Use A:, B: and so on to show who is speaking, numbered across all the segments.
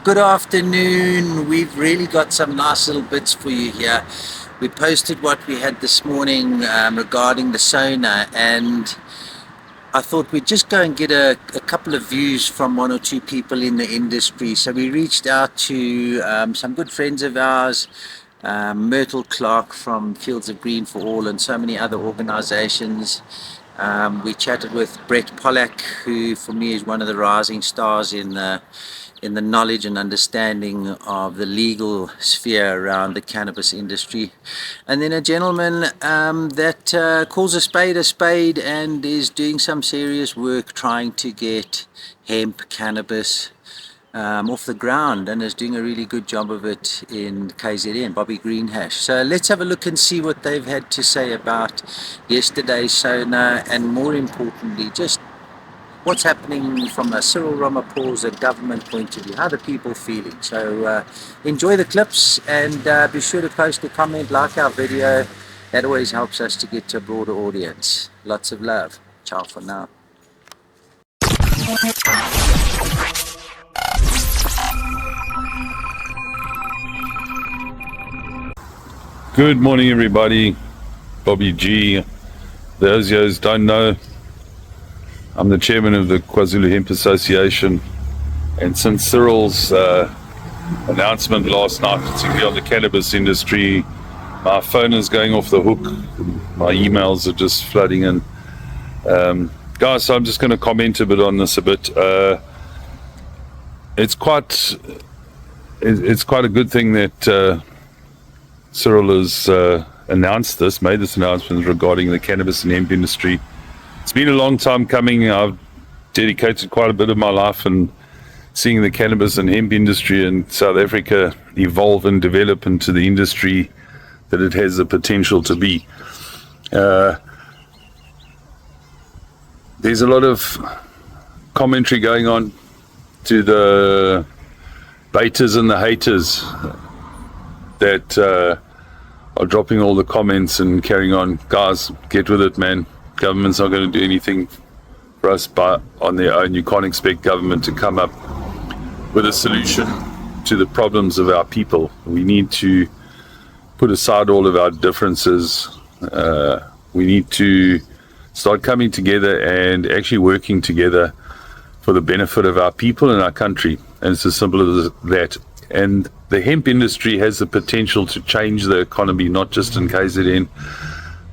A: Good afternoon. We've really got some nice little bits for you here. We posted what we had this morning regarding the Sona, and I thought we'd just go and get a couple of views from one or two people in the industry. So we reached out to some good friends of ours, Myrtle Clarke from Fields of Green for All and so many other organizations. We chatted with Pollack, who for me is one of the rising stars in the knowledge and understanding of the legal sphere around the cannabis industry. And then a gentleman that calls a spade and is doing some serious work trying to get hemp cannabis off the ground, and is doing a really good job of it in KZN, Bobby Greenhash. So let's have a look and see what they've had to say about yesterday's Sona, and more importantly, just what's happening from a Cyril Ramaphosa government point of view. How are the people feeling? So enjoy the clips, and be sure to post a comment, like our video. That always helps us to get to a broader audience. Lots of love. Ciao for now.
B: Good morning, everybody. Bobby G. Those who don't know, I'm the chairman of the KwaZulu Hemp Association, and since Cyril's announcement last night, particularly on the cannabis industry, my phone is going off the hook. My emails are just flooding in. Guys, so I'm just going to comment a bit on this a bit. It's quite a good thing that Cyril has made this announcement regarding the cannabis and hemp industry. It's been a long time coming. I've dedicated quite a bit of my life in seeing the cannabis and hemp industry in South Africa evolve and develop into the industry that it has the potential to be. There's a lot of commentary going on to the baiters and the haters that are dropping all the comments and carrying on. Guys, get with it, man. Government's not going to do anything for us on their own. You can't expect government to come up with a solution to the problems of our people. We need to put aside all of our differences. We need to start coming together and actually working together for the benefit of our people and our country. And it's as simple as that. And the hemp industry has the potential to change the economy, not just in KZN,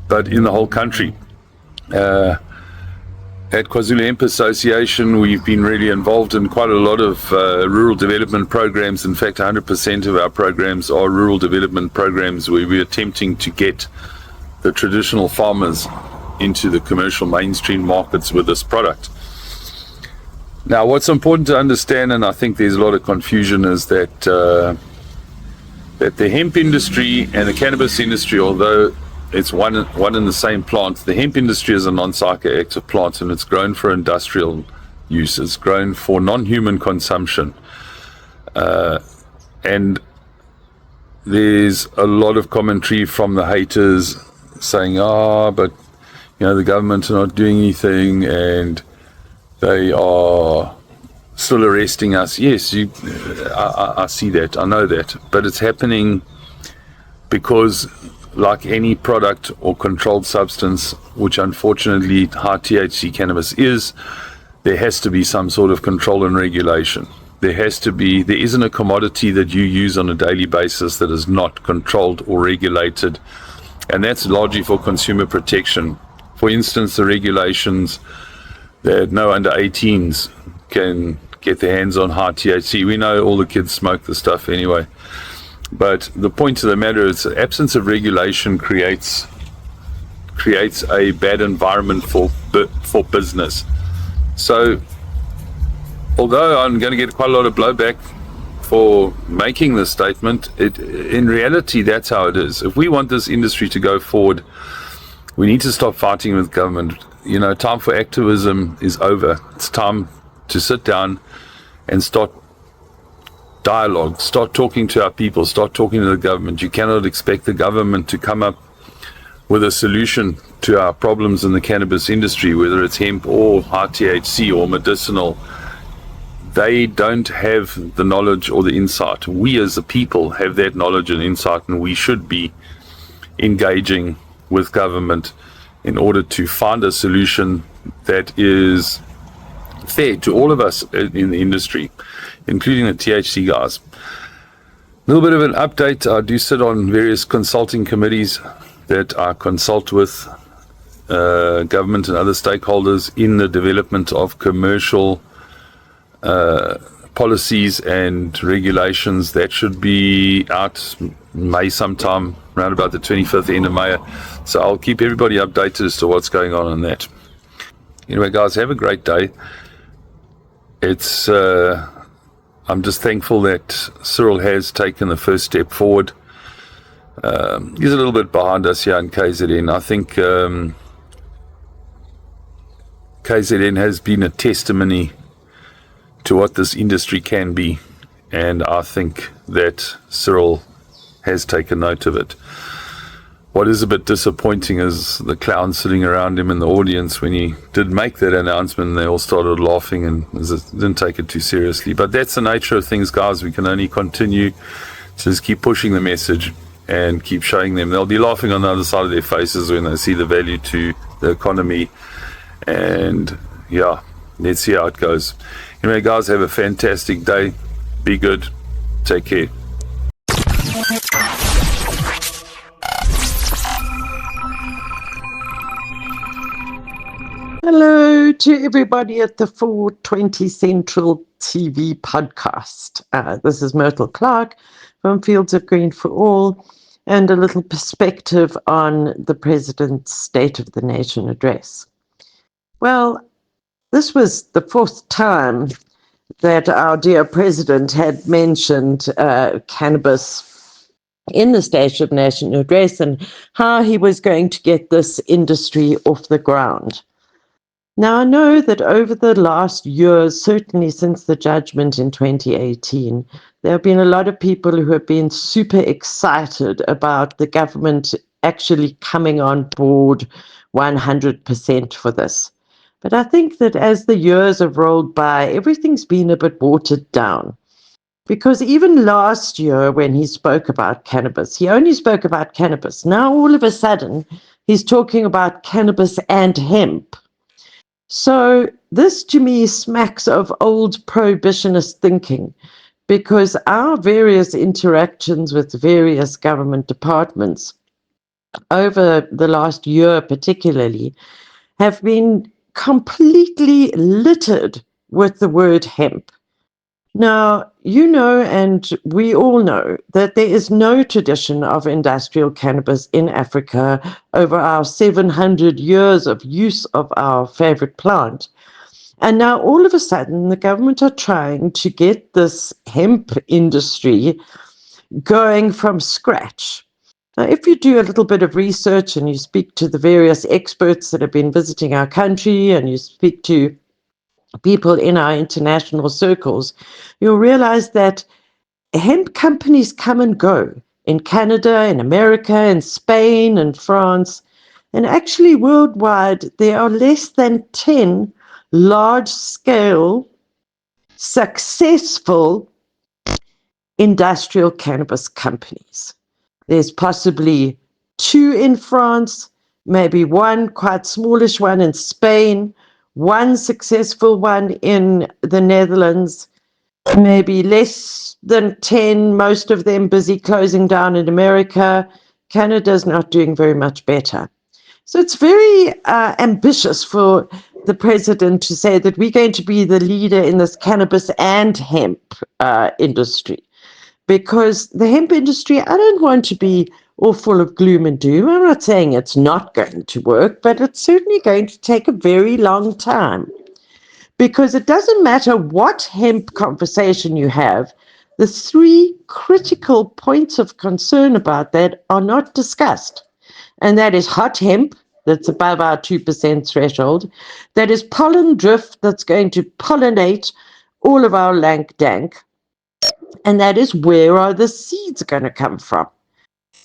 B: but in the whole country. At KwaZulu Hemp Association, we've been really involved in quite a lot of rural development programs. In fact, 100% of our programs are rural development programs where we're attempting to get the traditional farmers into the commercial mainstream markets with this product. Now, what's important to understand, and I think there's a lot of confusion, is that the hemp industry and the cannabis industry, although it's one in the same plant, the hemp industry is a non-psychoactive plant, and it's grown for industrial use. It's grown for non-human consumption. And there's a lot of commentary from the haters saying, but the government are not doing anything, and they are still arresting us. Yes, I see that, I know that, but it's happening because, like any product or controlled substance, which unfortunately high THC cannabis is, there has to be some sort of control and regulation. There isn't a commodity that you use on a daily basis that is not controlled or regulated, and that's largely for consumer protection. For instance, the regulations that no under 18s can get their hands on high THC. We know all the kids smoke the stuff anyway. But the point of the matter is the absence of regulation creates a bad environment for business. So although I'm going to get quite a lot of blowback for making this statement, in reality that's how it is. If we want this industry to go forward, we need to stop fighting with government. Time for activism is over. It's time to sit down and start dialogue, start talking to our people, start talking to the government. You cannot expect the government to come up with a solution to our problems in the cannabis industry, whether it's hemp or high THC or medicinal, they don't have the knowledge or the insight. We as a people have that knowledge and insight, and we should be engaging with government in order to find a solution that is fair to all of us in the industry, including the THC guys. A little bit of an update. I do sit on various consulting committees that I consult with government and other stakeholders in the development of commercial policies and regulations. That should be out May sometime, around about the 25th, end of May. So I'll keep everybody updated as to what's going on that. Anyway, guys, have a great day. It's I'm just thankful that Cyril has taken the first step forward. He's a little bit behind us here in KZN. I think KZN has been a testimony to what this industry can be, and I think that Cyril has taken note of it. What is a bit disappointing is the clowns sitting around him in the audience when he did make that announcement, and they all started laughing and didn't take it too seriously. But that's the nature of things, guys. We can only continue to just keep pushing the message and keep showing them. They'll be laughing on the other side of their faces when they see the value to the economy. And yeah, let's see how it goes. Anyway, guys, have a fantastic day. Be good. Take care.
C: Hello to everybody at the 420 Central TV podcast. This is Myrtle Clarke from Fields of Green for All, and a little perspective on the President's State of the Nation address. Well, this was the fourth time that our dear President had mentioned cannabis in the State of the Nation address and how he was going to get this industry off the ground. Now, I know that over the last years, certainly since the judgment in 2018, there have been a lot of people who have been super excited about the government actually coming on board 100% for this. But I think that as the years have rolled by, everything's been a bit watered down. Because even last year when he spoke about cannabis, he only spoke about cannabis. Now all of a sudden, he's talking about cannabis and hemp. So this to me smacks of old prohibitionist thinking, because our various interactions with various government departments over the last year particularly have been completely littered with the word hemp. Now, you know, and we all know that there is no tradition of industrial cannabis in Africa over our 700 years of use of our favorite plant. And now all of a sudden, the government are trying to get this hemp industry going from scratch. Now, if you do a little bit of research and you speak to the various experts that have been visiting our country and you speak to people in our international circles, you'll realize that hemp companies come and go in Canada, in America, in Spain, and France. And actually worldwide, there are less than 10 large-scale, successful industrial cannabis companies. There's possibly 2 in France, maybe 1 quite smallish one in Spain, 1 successful one in the Netherlands, maybe less than 10, most of them busy closing down in America. Canada's not doing very much better. So it's very ambitious for the president to say that we're going to be the leader in this cannabis and hemp industry. Because the hemp industry, I don't want to be all full of gloom and doom. I'm not saying it's not going to work, but it's certainly going to take a very long time. Because it doesn't matter what hemp conversation you have, the 3 critical points of concern about that are not discussed. And that is hot hemp, that's above our 2% threshold. That is pollen drift, that's going to pollinate all of our lank dank. And that is, where are the seeds going to come from?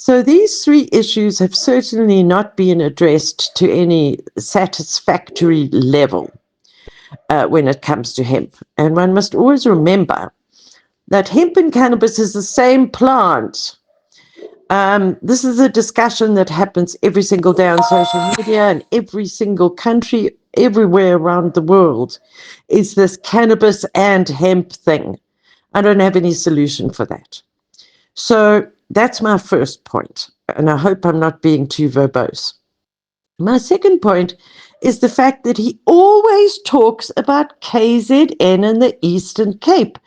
C: So these three issues have certainly not been addressed to any satisfactory level when it comes to hemp. And one must always remember that hemp and cannabis is the same plant. This is a discussion that happens every single day on social media, and every single country, everywhere around the world, is this cannabis and hemp thing. I don't have any solution for that. So that's my first point, and I hope I'm not being too verbose. My second point is the fact that he always talks about KZN and the Eastern Cape.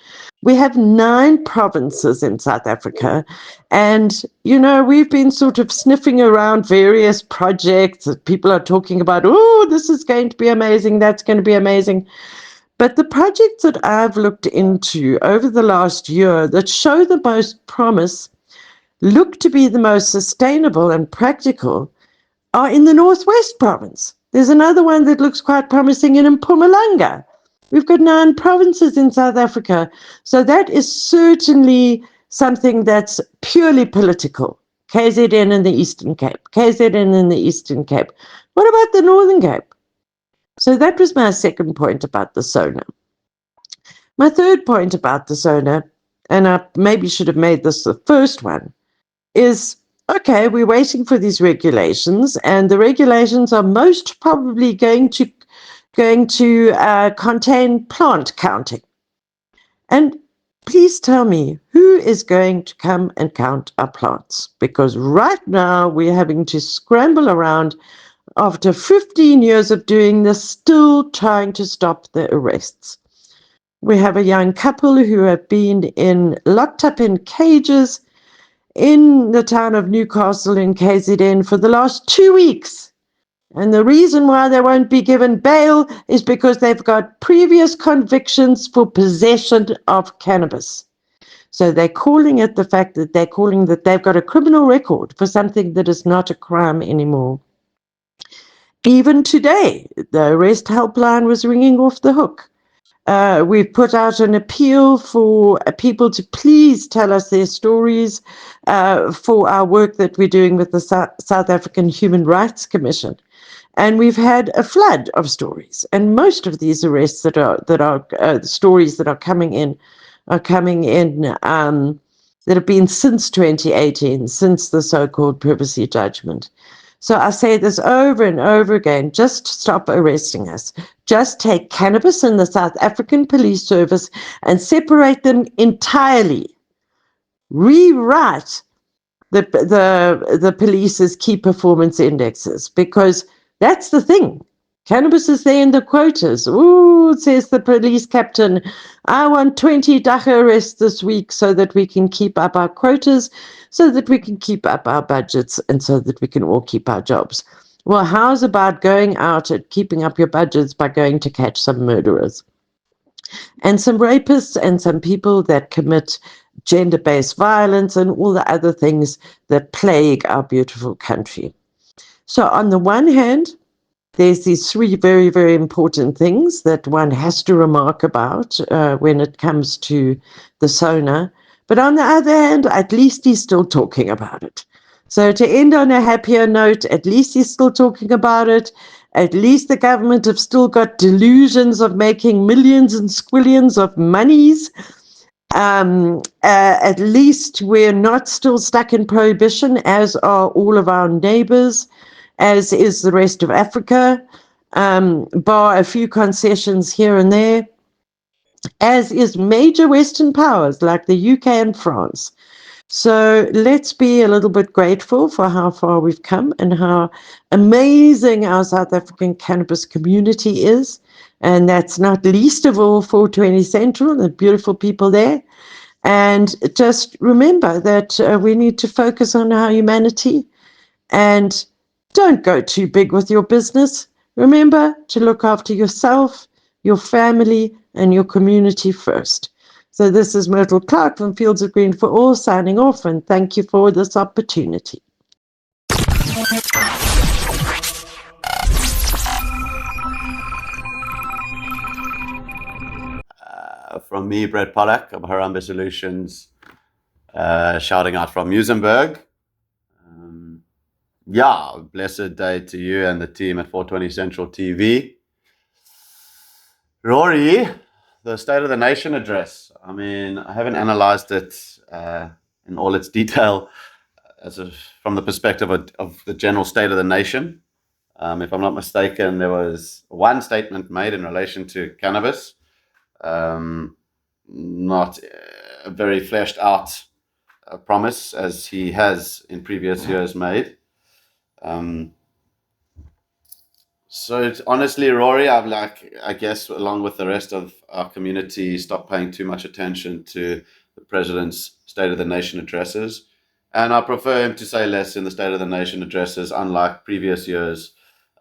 C: We have 9 provinces in South Africa, and we've been sort of sniffing around various projects that people are talking about. Oh, this is going to be amazing, that's going to be amazing. But the projects that I've looked into over the last year that show the most promise, look to be the most sustainable and practical, are in the Northwest Province. There's another one that looks quite promising in Mpumalanga. We've got 9 provinces in South Africa. So that is certainly something that's purely political. KZN in the Eastern Cape, KZN in the Eastern Cape. What about the Northern Cape? So that was my second point about the SONA. My third point about the SONA, and I maybe should have made this the first one, is, okay, we're waiting for these regulations, and the regulations are most probably going to contain plant counting. And please tell me, who is going to come and count our plants? Because right now we're having to scramble around after 15 years of doing this, still trying to stop the arrests. We have a young couple who have been locked up in cages in the town of Newcastle in KZN for the last 2 weeks. And the reason why they won't be given bail is because they've got previous convictions for possession of cannabis. So they're calling it the fact that they've got a criminal record for something that is not a crime anymore. Even today, the arrest helpline was ringing off the hook. We've put out an appeal for people to please tell us their stories for our work that we're doing with the South African Human Rights Commission. And we've had a flood of stories. And most of these arrests that are stories that are coming in that have been since 2018, since the so-called privacy judgment. So I say this over and over again, just stop arresting us. Just take cannabis and the South African Police Service and separate them entirely. Rewrite the police's key performance indexes, because that's the thing. Cannabis is there in the quotas. Ooh, says the police captain, I want 20 dacha arrests this week so that we can keep up our quotas, so that we can keep up our budgets, and so that we can all keep our jobs. Well, how's about going out and keeping up your budgets by going to catch some murderers and some rapists and some people that commit gender-based violence and all the other things that plague our beautiful country? So on the one hand, there's these 3 very, very important things that one has to remark about when it comes to the SONA. But on the other hand, at least he's still talking about it. So to end on a happier note, at least he's still talking about it. At least the government have still got delusions of making millions and squillions of monies. At least we're not still stuck in prohibition, as are all of our neighbors, as is the rest of Africa, bar a few concessions here and there, as is major Western powers like the UK and France. So let's be a little bit grateful for how far we've come and how amazing our South African cannabis community is. And that's not least of all 420 Central, the beautiful people there. And just remember that we need to focus on our humanity, and don't go too big with your business. Remember to look after yourself, your family, and your community first. So this is Myrtle Clarke from Fields of Green for All signing off, and thank you for this opportunity.
D: From me, Brett Pollack of Harambe Solutions, shouting out from Muizenberg. Yeah, blessed day to you and the team at 420 Central TV. Rory, the State of the Nation address. I mean, I haven't analyzed it in all its detail from the perspective of the general state of the nation. If I'm not mistaken, there was one statement made in relation to cannabis, not a very fleshed out promise as he has in previous years made. So it's, honestly, Rory, I guess, along with the rest of our community, stopped paying too much attention to the president's State of the Nation addresses. And I prefer him to say less in the State of the Nation addresses, unlike previous years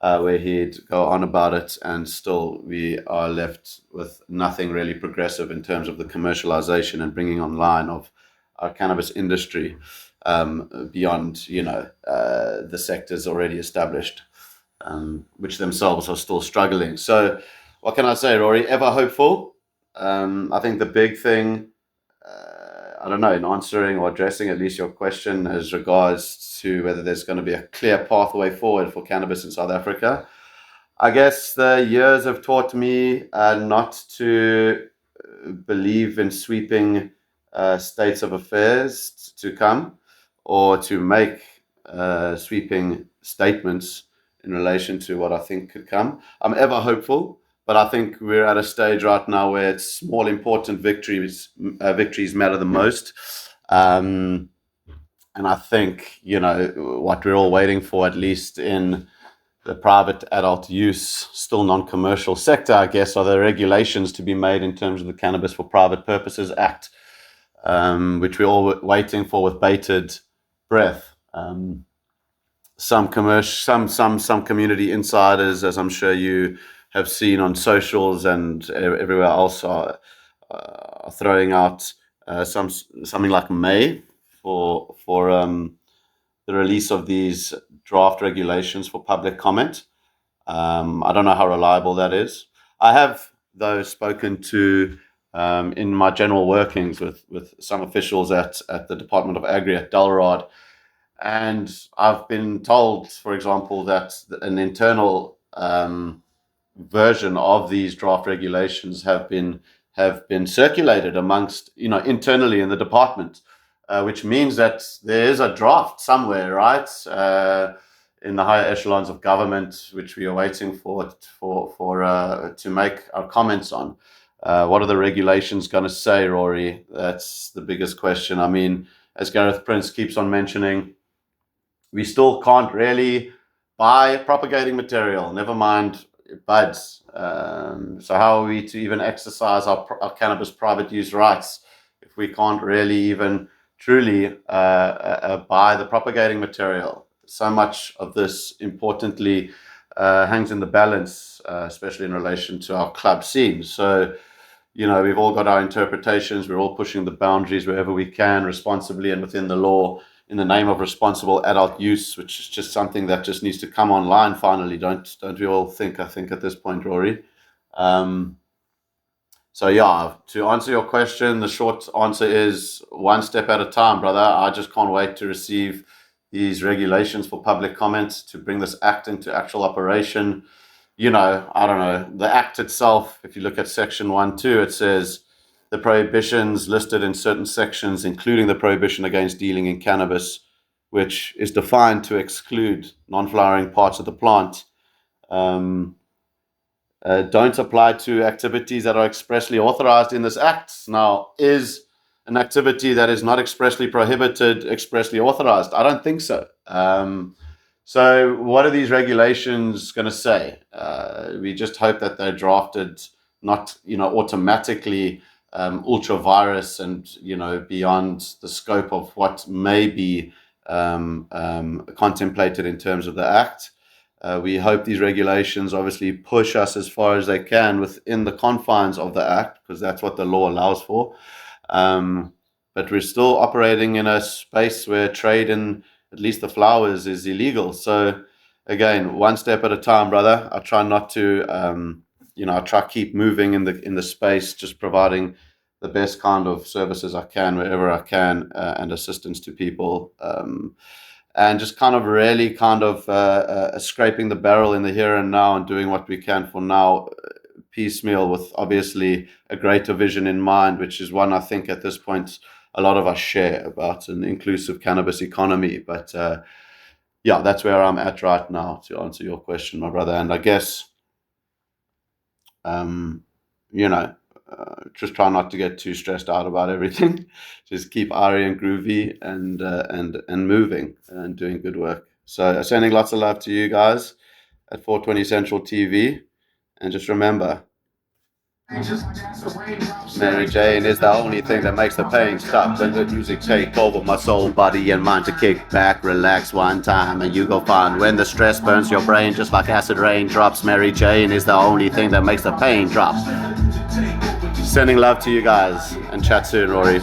D: where he'd go on about it and still we are left with nothing really progressive in terms of the commercialization and bringing online of our cannabis industry beyond, the sectors already established. Which themselves are still struggling. So, what can I say, Rory? Ever hopeful. I think the big thing, I don't know, in answering or addressing at least your question as regards to whether there's going to be a clear pathway forward for cannabis in South Africa. I guess the years have taught me not to believe in sweeping states of affairs to come or to make sweeping statements in relation to what I think could come. I'm ever hopeful, but I think we're at a stage right now where it's small, important victories matter the most. And I think, what we're all waiting for, at least in the private adult use, still non-commercial sector, I guess, are the regulations to be made in terms of the Cannabis for Private Purposes Act, which we're all waiting for with bated breath. Some community insiders, as I'm sure you have seen on socials and everywhere else, are throwing out something like May for the release of these draft regulations for public comment. I don't know how reliable that is. I have, though, spoken to in my general workings with some officials at the Department of Agri at Dalrod. And I've been told, for example, that an internal version of these draft regulations have been circulated amongst, internally in the department, which means that there is a draft somewhere, right, in the higher echelons of government, which we are waiting for to make our comments on. What are the regulations going to say, Rory? That's the biggest question. I mean, as Gareth Prince keeps on mentioning, we still can't really buy propagating material, never mind buds. So how are we to even exercise our cannabis private use rights if we can't really even truly buy the propagating material? So much of this, importantly, hangs in the balance, especially in relation to our club scene. So, we've all got our interpretations. We're all pushing the boundaries wherever we can, responsibly and within the law, in the name of responsible adult use, which is just something that just needs to come online finally. Don't we all think, I think, at this point, Rory? So yeah, to answer your question, the short answer is one step at a time, brother. I just can't wait to receive these regulations for public comment, to bring this act into actual operation. I don't know, the act itself, if you look at section 1.2, it says the prohibitions listed in certain sections, including the prohibition against dealing in cannabis, which is defined to exclude non-flowering parts of the plant, don't apply to activities that are expressly authorized in this act. Now, is an activity that is not expressly prohibited expressly authorized? I don't think so. So what are these regulations going to say? We just hope that they're drafted not, automatically ultra virus and, beyond the scope of what may be contemplated in terms of the act. We hope these regulations obviously push us as far as they can within the confines of the act, because that's what the law allows for. But we're still operating in a space where trade in at least the flowers is illegal. So again, one step at a time, brother. I try not to, I try keep moving in the space, just providing the best kind of services I can wherever I can, and assistance to people. and just kind of really kind of scraping the barrel in the here and now and doing what we can for now, piecemeal, with obviously a greater vision in mind, which is one I think at this point a lot of us share, about an inclusive cannabis economy. But yeah, that's where I'm at right now, to answer your question, my brother. And I guess, just try not to get too stressed out about everything. Just keep airy and groovy and moving and doing good work. So sending lots of love to you guys at 420 Central TV. And just remember, Mary Jane is the only thing that makes the pain stop. Let the music take over my soul, body, and mind to kick back, relax one time, and you go find when the stress burns your brain just like acid rain drops. Mary Jane is the only thing that makes the pain drop. Sending love to you guys, and chat soon, Rory.